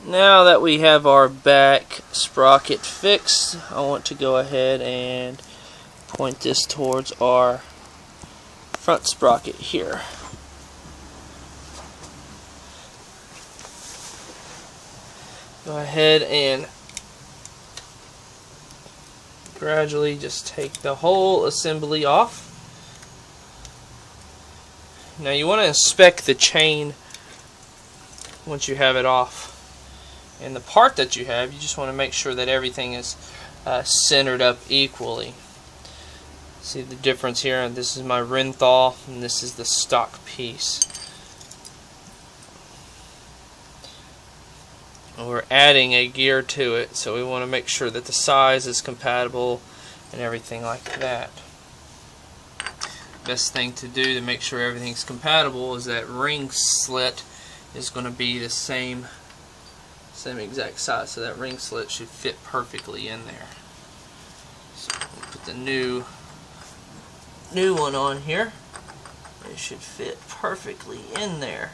Now that we have our back sprocket fixed, I want to go ahead and point this towards our front sprocket here. Go ahead and gradually just take the whole assembly off. Now you want to inspect the chain once you have it off. And the part that you have, you just want to make sure that everything is centered up equally. See the difference here? This is my Renthal and this is the stock piece. We're adding a gear to it, so we want to make sure that the size is compatible and everything like that. Best thing to do to make sure everything's compatible is that ring slit is going to be the same exact size, so that ring slit should fit perfectly in there. So we'll put the new one on here. It should fit perfectly in there.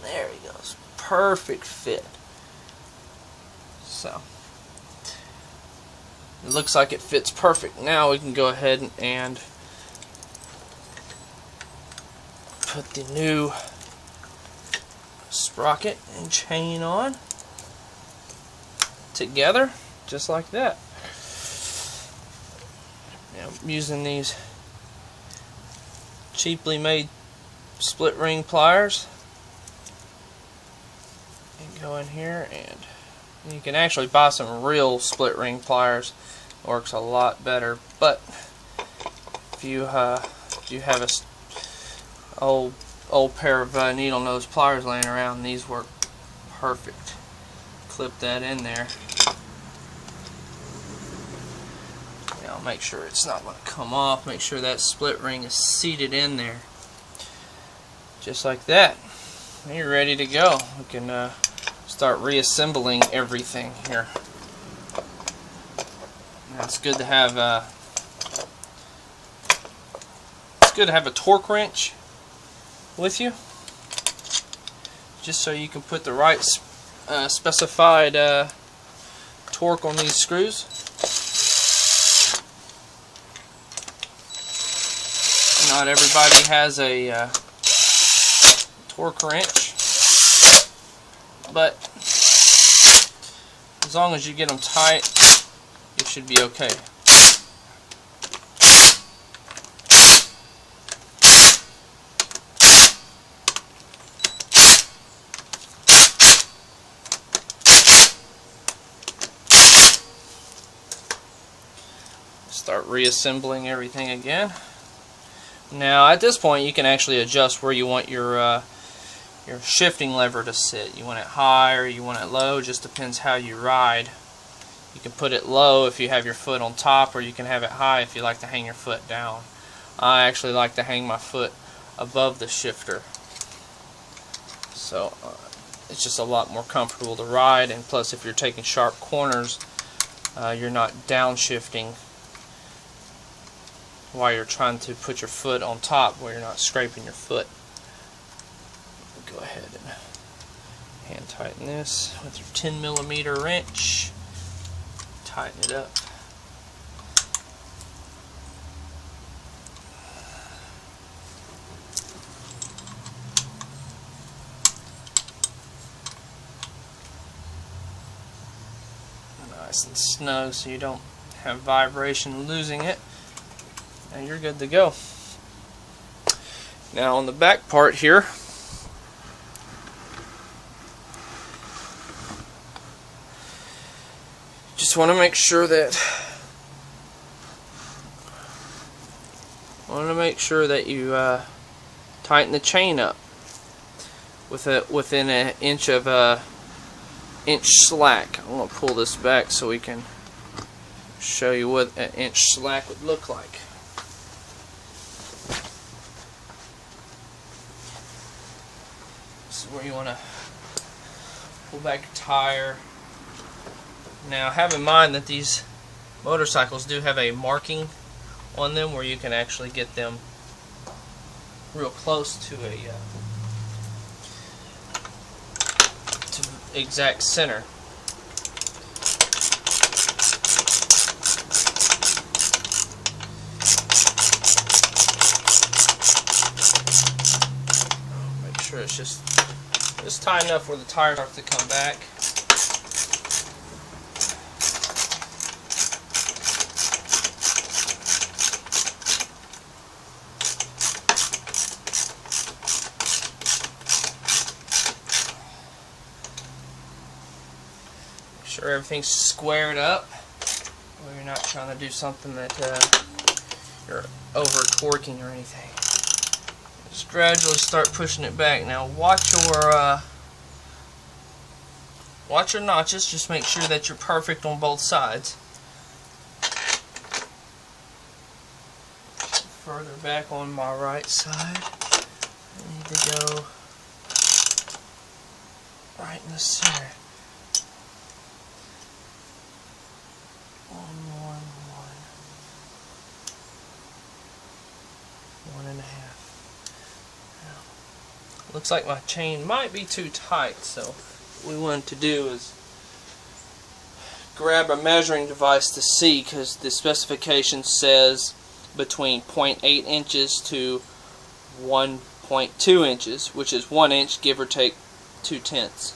There he goes. Perfect fit. So it looks like it fits perfect. Now we can go ahead and put the new sprocket and chain on together, just like that. Now, I'm using these cheaply made split ring pliers. And go in here, and you can actually buy some real split ring pliers. It works a lot better. But if you have a old pair of needle nose pliers laying around, these work perfect. Clip that in there. Now make sure it's not going to come off. Make sure that split ring is seated in there, just like that. And you're ready to go. We can start reassembling everything here. Now it's good to have a torque wrench with you, just so you can put the right specified torque on these screws. Not everybody has a torque wrench, but as long as you get them tight, it should be okay. Start reassembling everything again. Now at this point you can actually adjust where you want your shifting lever to sit. You want it high or you want it low, just depends how you ride. You can put it low if you have your foot on top, or you can have it high if you like to hang your foot down. I actually like to hang my foot above the shifter, so it's just a lot more comfortable to ride, and plus if you're taking sharp corners, you're not downshifting while you're trying to put your foot on top where you're not scraping your foot. Go ahead and hand tighten this with your 10mm wrench. Tighten it up. Nice and snug so you don't have vibration losing it. And you're good to go. Now on the back part here, just want to make sure that you tighten the chain up within an inch of inch slack. I'm going to pull this back so we can show you what an inch slack would look like. This is where you want to pull back your tire. Now have in mind that these motorcycles do have a marking on them where you can actually get them real close to exact center. Make sure it's just tight enough where the tire starts to come back. Make sure everything's squared up, where you're not trying to do something that you're over torquing or anything. Just gradually start pushing it back. Now watch your notches. Just make sure that you're perfect on both sides. Further back on my right side, I need to go right in the center. 1, 1, 1, 1.5. Looks like my chain might be too tight, so what we want to do is grab a measuring device to see, because the specification says between 0.8 inches to 1.2 inches, which is 1 inch, give or take 2/10.